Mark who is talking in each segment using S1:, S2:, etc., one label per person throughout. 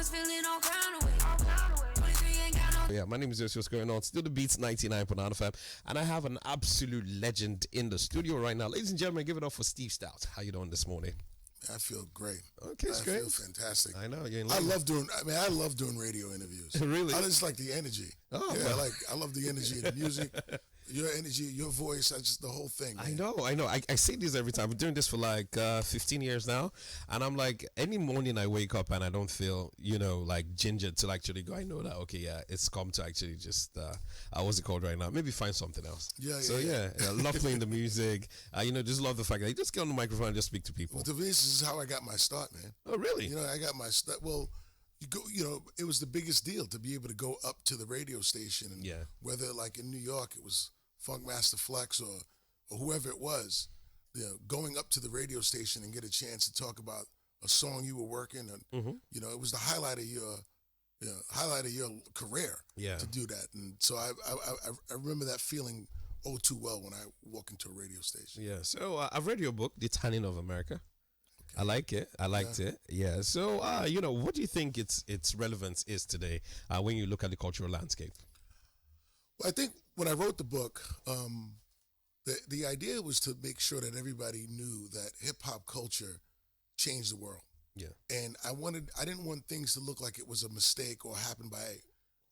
S1: was feeling all kind of way. 23 ain't got no.
S2: Yeah, my name is Jesse. What's going on? Still the Beats 99.9 FM, and I have an absolute legend in the studio right now. Ladies and gentlemen, give it up for Steve Stoute. How you doing this morning?
S3: I feel great.
S2: Okay, it's great.
S3: I feel fantastic.
S2: I know you're in
S3: I love doing radio interviews.
S2: Really?
S3: I just like the energy.
S2: Oh,
S3: yeah,
S2: well.
S3: I love the energy of the music, your energy, your voice. I just the whole thing. Man.
S2: I know. I say this every time. I've been doing this for like 15 years now, and I'm like, any morning I wake up and I don't feel, like ginger to actually go. I know that okay, yeah, it's come to actually just what's it called right now? Maybe find something else.
S3: Yeah.
S2: So yeah, I love playing the music. Just love the fact that you just get on the microphone and just speak to people.
S3: Well, this is how I got my start, man.
S2: Oh, really?
S3: I got my start. Well, it was the biggest deal to be able to go up to the radio station, and whether like in New York it was Funkmaster Flex or whoever it was, going up to the radio station and get a chance to talk about a song you were working, and it was the highlight of your career to do that. And so I remember that feeling too well when I walk into a radio station.
S2: Yeah. So I've read your book, The Tanning of America. I like it. I liked it. Yeah. So, what do you think its relevance is today when you look at the cultural landscape?
S3: Well, I think when I wrote the book, the idea was to make sure that everybody knew that hip hop culture changed the world.
S2: Yeah.
S3: And I didn't want things to look like it was a mistake or happened by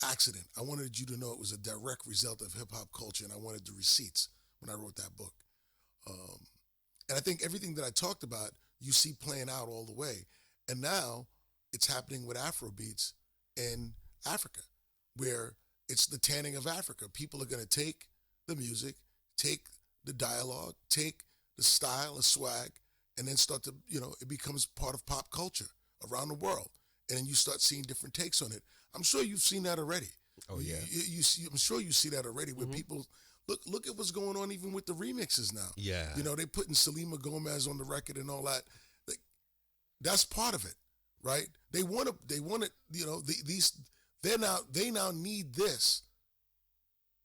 S3: accident. I wanted you to know it was a direct result of hip hop culture, and I wanted the receipts when I wrote that book. And I think everything that I talked about, you see playing out all the way. And now it's happening with Afrobeats in Africa, where it's the tanning of Africa. People are going to take the music, take the dialogue, take the style and swag, and then start to, it becomes part of pop culture around the world. And then you start seeing different takes on it. I'm sure you've seen that already.
S2: Oh, yeah.
S3: I'm sure you see that already where people... Look at what's going on even with the remixes now.
S2: Yeah.
S3: They putting Selena Gomez on the record and all that. That's part of it, right? They want it, they now need this,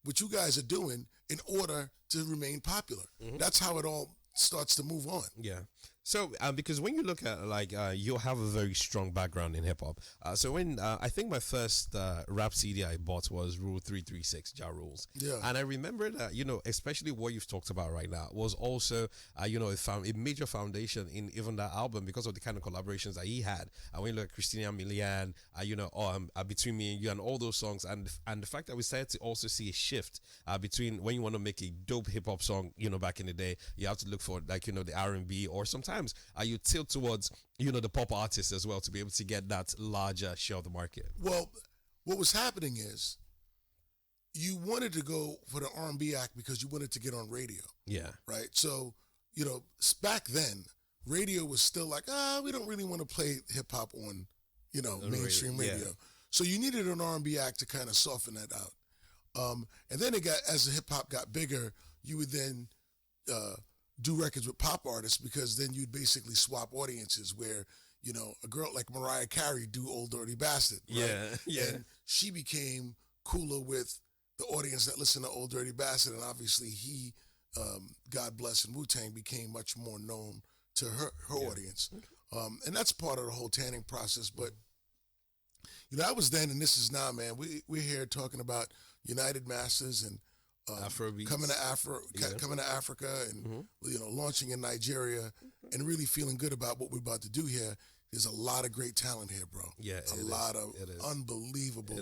S3: what you guys are doing, in order to remain popular. That's how it all starts to move on.
S2: Yeah. So, because when you look at, you have a very strong background in hip-hop. So when, I think my first rap CD I bought was Rule 336, Ja Rules.
S3: Yeah.
S2: And I remember that, especially what you've talked about right now was also, a major foundation in even that album because of the kind of collaborations that he had. When you look at Christina Milian, Between Me and You and all those songs. And the fact that we started to also see a shift between when you want to make a dope hip-hop song, back in the day, you have to look for, the R&B or sometimes you tilt towards the pop artists as well to be able to get that larger share of the market.
S3: Well, what was happening is you wanted to go for the R&B act because you wanted to get on radio.
S2: Yeah.
S3: Right. So back then radio was still like we don't really want to play hip hop on mainstream radio. So you needed an R&B act to kind of soften that out. And then as the hip hop got bigger, you would then do records with pop artists because then you'd basically swap audiences where, a girl like Mariah Carey do Old Dirty Bastard. Right?
S2: Yeah.
S3: And she became cooler with the audience that listened to Old Dirty Bastard. And obviously he, God bless, and Wu-Tang became much more known to her audience. And that's part of the whole tanning process. But, that was then and this is now, man. We're here talking about UnitedMasters and
S2: Afrobeats.
S3: coming to Africa and launching in Nigeria and really feeling good about what we're about to do here. There's a lot of great talent here, bro.
S2: Yeah,
S3: a lot of unbelievable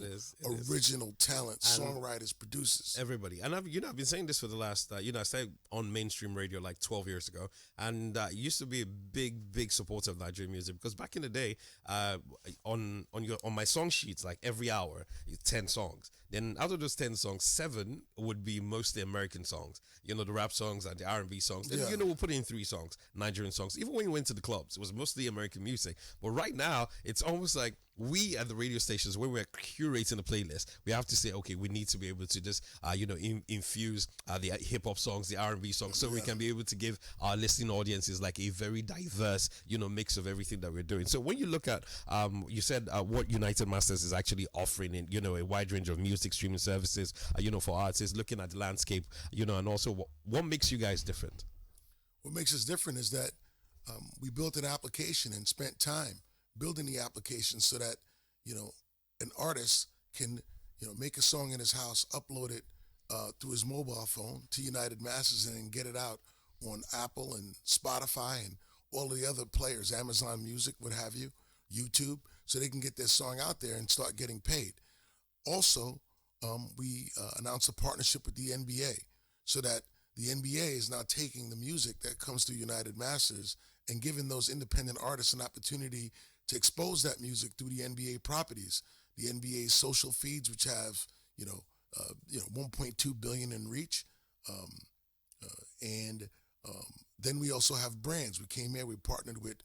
S3: original talent, songwriters, producers.
S2: Everybody. And I've been saying this for the last, I started on mainstream radio like 12 years ago. And I used to be a big supporter of Nigerian music because back in the day, on my song sheets, like every hour, 10 songs. Then out of those 10 songs, 7 would be mostly American songs. The rap songs and the R&B songs. Then, we'll put in 3 songs, Nigerian songs. Even when you went to the clubs, it was mostly American music. But right now, it's almost like we at the radio stations, when we're curating the playlist, we have to say, okay, we need to be able to just, infuse the hip-hop songs, the R&B songs, so we can be able to give our listening audiences like a very diverse, mix of everything that we're doing. So when you look at, you said what UnitedMasters is actually offering in, a wide range of music streaming services, for artists, looking at the landscape, and also what makes you guys different?
S3: What makes us different is that we built an application and spent time building the application so that, you know, an artist can, make a song in his house, upload it through his mobile phone to United Masters, and then get it out on Apple and Spotify and all the other players, Amazon Music, what have you, YouTube, so they can get their song out there and start getting paid. Also, we announced a partnership with the NBA so that the NBA is now taking the music that comes through United Masters and giving those independent artists an opportunity to expose that music through the NBA properties, the NBA's social feeds, which have 1.2 billion in reach, and then we also have brands. We came here, we partnered with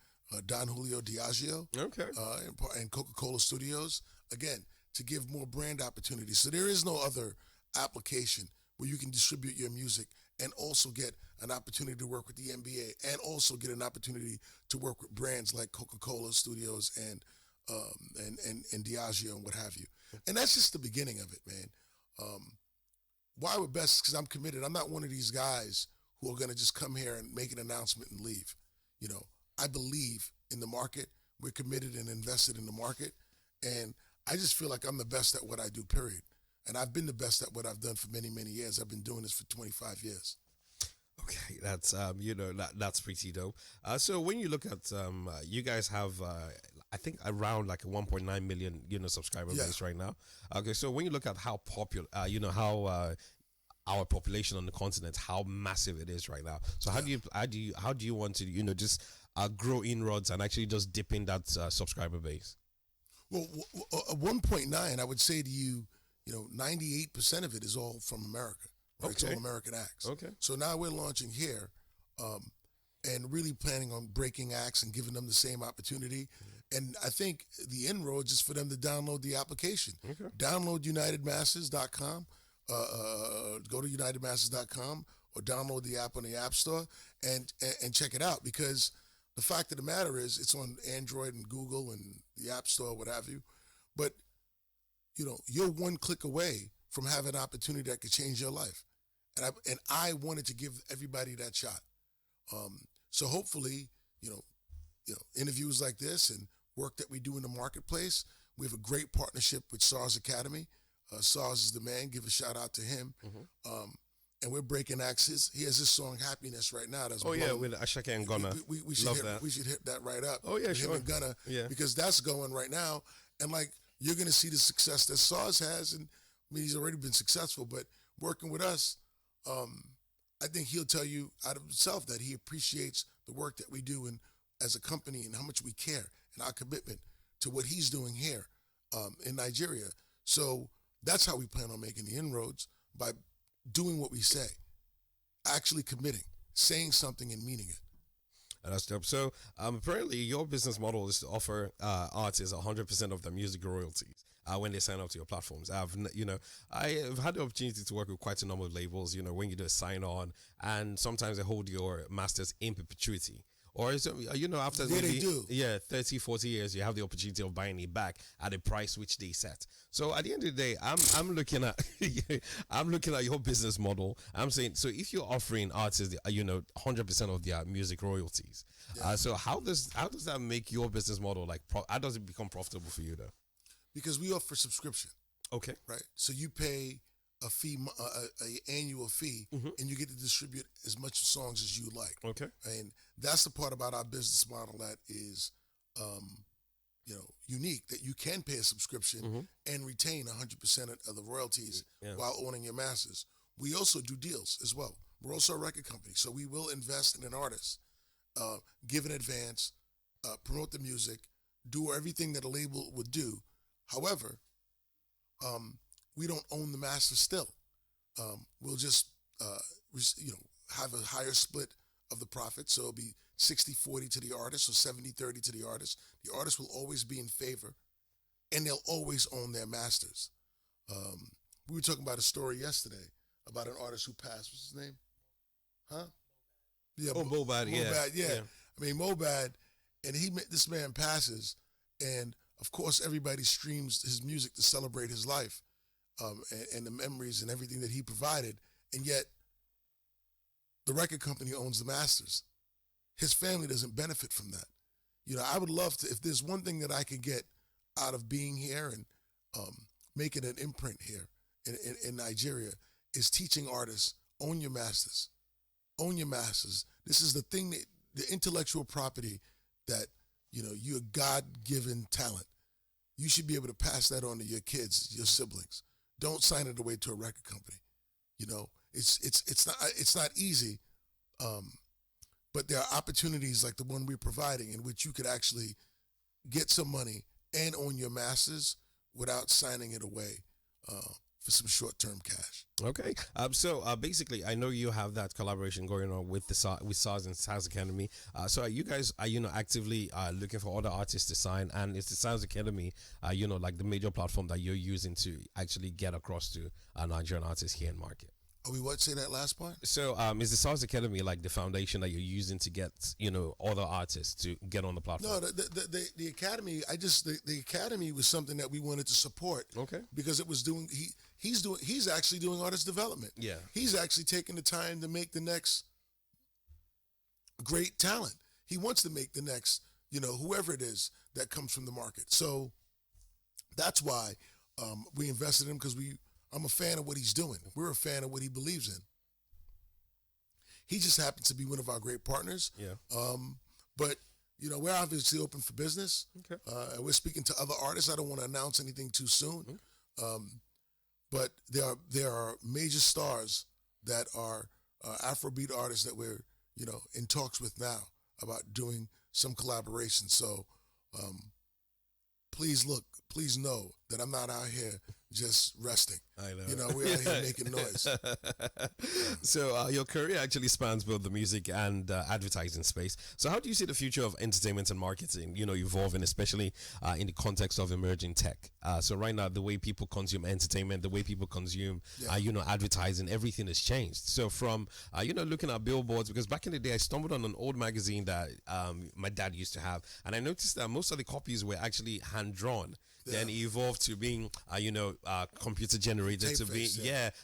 S3: Don Julio Diageo,
S2: Okay.
S3: and Coca-Cola Studios, again, to give more brand opportunities. So there is no other application where you can distribute your music and also get an opportunity to work with the NBA and also get an opportunity to work with brands like Coca-Cola Studios and Diageo and what have you. And that's just the beginning of it, man. Why we're best, because I'm committed. I'm not one of these guys who are going to just come here and make an announcement and leave. I believe in the market. We're committed and invested in the market. And I just feel like I'm the best at what I do, period. And I've been the best at what I've done for many, many years. I've been doing this for 25 years.
S2: Okay, that's that's pretty dope. So when you look at you guys have I think around like a 1.9 million subscriber base right now. Okay, so when you look at how popular how our population on the continent, how massive it is right now. So how do you want to just grow inroads and actually just dip in that subscriber base?
S3: Well, 1.9, I would say to you, 98% of it is all from America. Right? It's all American acts.
S2: Okay.
S3: So now we're launching here and really planning on breaking acts and giving them the same opportunity. And I think the inroads is for them to download the application.
S2: Okay.
S3: Download UnitedMasters.com. Go to UnitedMasters.com or download the app on the App Store and check it out, because the fact of the matter is it's on Android and Google and the App Store, what have you. But, you're one click away from having an opportunity that could change your life. And I wanted to give everybody that shot. So hopefully, interviews like this and work that we do in the marketplace. We have a great partnership with Sarz Academy. Sarz is the man. Give a shout out to him.
S2: Mm-hmm.
S3: And we're breaking axes. He has this song "Happiness" right now. That's
S2: with Ashake and Gunna.
S3: We should hit that. We should hit that right up.
S2: Oh yeah,
S3: with
S2: sure.
S3: Him and Gunna, because that's going right now. And you're going to see the success that Sarz has, and he's already been successful. But working with us, I think he'll tell you out of himself that he appreciates the work that we do and as a company and how much we care and our commitment to what he's doing here in Nigeria. So that's how we plan on making the inroads, by doing what we say, actually committing, saying something and meaning it.
S2: That's dope. So apparently your business model is to offer artists 100% of their music royalties when they sign up to your platforms. I've had the opportunity to work with quite a number of labels, when you do a sign on, and sometimes they hold your masters in perpetuity. Or is it, after
S3: they do.
S2: 30, 40 years, you have the opportunity of buying it back at a price which they set. So at the end of the day, I'm looking at I'm looking at your business model. I'm saying, so if you're offering artists 100% of their music royalties, so how does that make your business model how does it become profitable for you though?
S3: Because we offer subscription.
S2: Okay.
S3: Right. So you pay a fee, a annual fee, and you get to distribute as much songs as you like.
S2: Okay.
S3: And that's the part about our business model that is, unique, that you can pay a subscription and retain 100% of the royalties while owning your masters. We also do deals as well. We're also a record company, so we will invest in an artist, give an advance, promote the music, do everything that a label would do. However, we don't own the master still. We'll just, have a higher split of the profit. So it'll be 60-40 to the artist or 70-30 to the artist. The artist will always be in favor, and they'll always own their masters. We were talking about a story yesterday about an artist who passed. What's his name? Huh? Yeah.
S2: Mobad, yeah.
S3: I mean, Mobad, and this man passes, and of course everybody streams his music to celebrate his life. And the memories and everything that he provided, and yet the record company owns the masters. His family doesn't benefit from that. I would love to, if there's one thing that I could get out of being here and making an imprint here in Nigeria is teaching artists, own your masters. Own your masters. This is the thing that the intellectual property that, you're God-given talent. You should be able to pass that on to your kids, your siblings. Don't sign it away to a record company. It's not easy, but there are opportunities like the one we're providing in which you could actually get some money and own your masters without signing it away for some short-term cash.
S2: Okay. So basically, I know you have that collaboration going on with with Sarz and Sarz Academy. So you guys are actively looking for other artists to sign, and it's the Sarz Academy, like the major platform that you're using to actually get across to Nigerian artists here in market.
S3: Are we what? Say that last part?
S2: So is the Sarz Academy like the foundation that you're using to get other artists to get on the platform?
S3: No, the academy. The academy was something that we wanted to support.
S2: Okay.
S3: Because it was he's actually doing artist development.
S2: Yeah.
S3: He's actually taking the time to make the next great talent. He wants to make the next, whoever it is that comes from the market. So that's why we invested in him, because I'm a fan of what he's doing. We're a fan of what he believes in. He just happens to be one of our great partners.
S2: Yeah.
S3: But we're obviously open for business.
S2: Okay.
S3: And we're speaking to other artists. I don't want to announce anything too soon. But there are major stars that are Afrobeat artists that we're in talks with now about doing some collaboration. So please know that I'm not out here just resting.
S2: I know.
S3: We're out here making noise.
S2: So your career actually spans both the music and advertising space. So how do you see the future of entertainment and marketing, evolving, especially in the context of emerging tech? So right now, the way people consume entertainment, the way people consume, advertising, everything has changed. So from, looking at billboards, because back in the day, I stumbled on an old magazine that my dad used to have, and I noticed that most of the copies were actually hand-drawn. Then it evolved to being, computer generated, to be,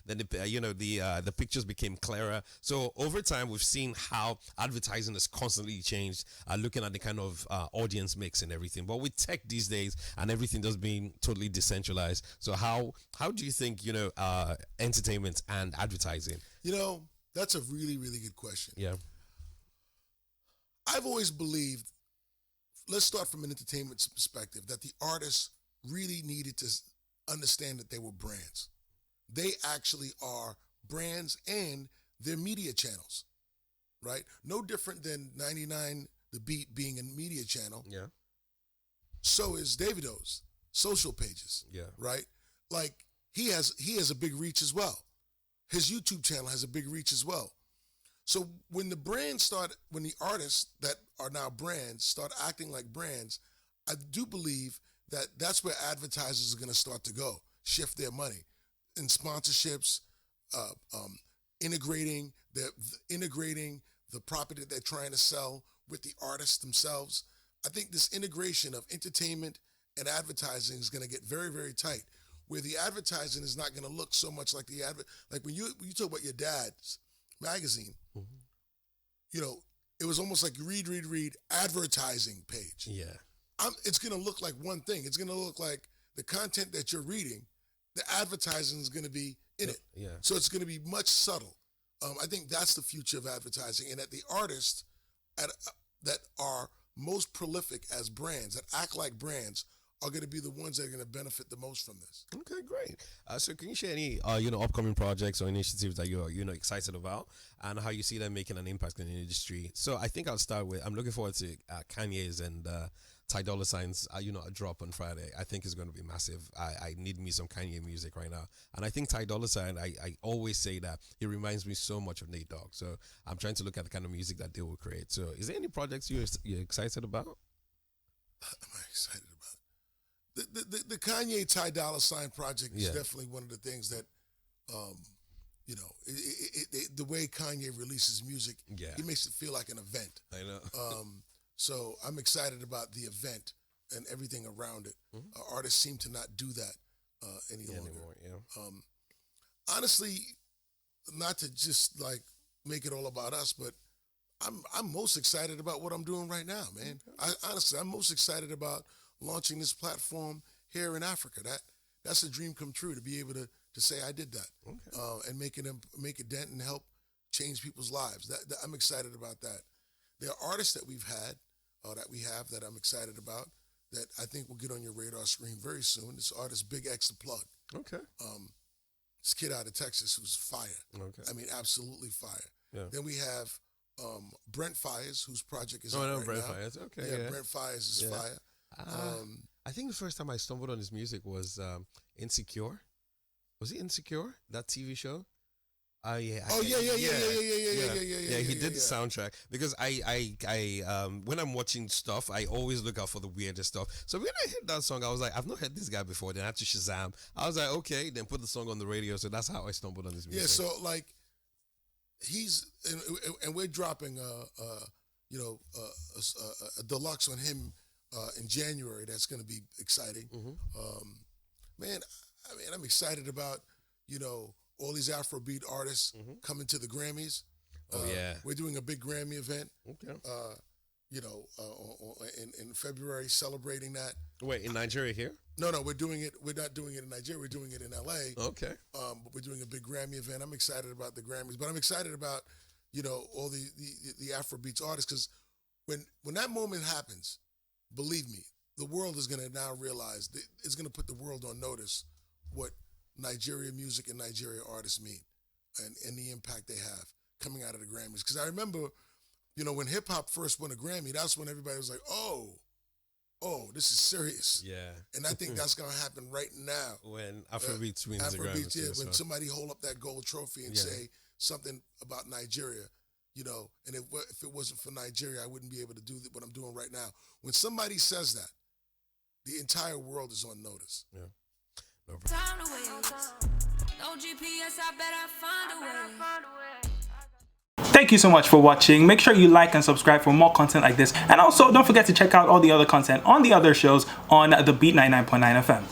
S2: then the pictures became clearer. So over time, we've seen how advertising has constantly changed, looking at the kind of audience mix and everything. But with tech these days and everything just being totally decentralized, so how do you think, entertainment and advertising?
S3: That's a really, really good question.
S2: Yeah.
S3: I've always believed, let's start from an entertainment perspective, that the artists really needed to understand that they were brands. They actually are brands, and they're media channels, right? No different than 99 The Beat being a media channel.
S2: Yeah.
S3: So is Davido's social pages.
S2: Yeah.
S3: Right? Like he has a big reach as well. His YouTube channel has a big reach as well. So when the artists that are now brands start acting like brands, I do believe that that's where advertisers are going to start to shift their money in sponsorships, integrating the property that they're trying to sell with the artists themselves. I think this integration of entertainment and advertising is going to get very, very tight, where the advertising is not going to look so much like like when you talk about your dad's magazine, it was almost like read advertising page.
S2: Yeah.
S3: It's going to look like one thing. It's going to look like the content that you're reading, the advertising is going to be in it.
S2: Yeah.
S3: So it's going to be much subtle. I think that's the future of advertising, and that the artists that are most prolific as brands, that act like brands, are going to be the ones that are going to benefit the most from this.
S2: Okay, great. So can you share any, upcoming projects or initiatives that you're, excited about, and how you see them making an impact in the industry? So I think I'll start with, I'm looking forward to Kanye's and Ty Dolla Sign's, a drop on Friday. I think it's going to be massive. I need me some Kanye music right now. And I think Ty Dolla Sign, I always say that he reminds me so much of Nate Dogg. So I'm trying to look at the kind of music that they will create. So is there any projects you're excited about?
S3: Am I excited about? The Kanye Ty Dolla Sign project is definitely one of the things that, the way Kanye releases music, he makes it feel like an event.
S2: I know.
S3: So I'm excited about the event and everything around it. Mm-hmm. Artists seem to not do that any longer.
S2: Anymore,
S3: honestly, not to just like make it all about us, but I'm most excited about what I'm doing right now, man.
S2: Okay.
S3: Honestly, I'm most excited about launching this platform here in Africa. That's a dream come true to be able to say I did that, and make a dent and help change people's lives. That I'm excited about that. There are artists that we have that I'm excited about that I think will get on your radar screen very soon. This artist Big X the Plug.
S2: Okay.
S3: This kid out of Texas who's fire.
S2: Okay.
S3: I mean, absolutely fire.
S2: Yeah.
S3: Then we have Brent Fires, whose project is
S2: Oh,
S3: out
S2: no,
S3: right
S2: Brent
S3: now.
S2: Fires. Okay.
S3: Yeah, Brent Fires is fire.
S2: I think the first time I stumbled on his music was Insecure. Was it Insecure? That TV show? Yeah. He did the soundtrack because I when I'm watching stuff, I always look out for the weirdest stuff. So when I heard that song, I was like, I've not heard this guy before. Then I had to Shazam. I was like, okay, then put the song on the radio. So that's how I stumbled on his music.
S3: Yeah, so like he's and we're dropping a deluxe on him in January. That's going to be exciting. Man, I mean, I'm excited about all these Afrobeat artists coming to the Grammys. We're doing a big Grammy event. Okay. In February, celebrating that.
S2: Wait, in Nigeria here?
S3: No, we're doing it. We're not doing it in Nigeria. We're doing it in LA.
S2: Okay.
S3: But we're doing a big Grammy event. I'm excited about the Grammys, but I'm excited about all the Afrobeats artists, because when that moment happens, believe me, the world is going to now realize it's going to put the world on notice what Nigeria music and Nigeria artists mean, and the impact they have coming out of the Grammys. Because I remember, when hip hop first won a Grammy, that's when everybody was like, oh, this is serious.
S2: Yeah.
S3: And I think that's gonna happen right now.
S2: When Afrobeats wins the Grammy.
S3: Yeah, when somebody hold up that gold trophy and say something about Nigeria, and if it wasn't for Nigeria, I wouldn't be able to do what I'm doing right now. When somebody says that, the entire world is on notice.
S2: Yeah. No
S1: Time to waste. No GPS, I bet I find a way.
S4: Thank you so much for watching. Make sure you like and subscribe for more content like this. And also, don't forget to check out all the other content on the other shows on the Beat 99.9 FM.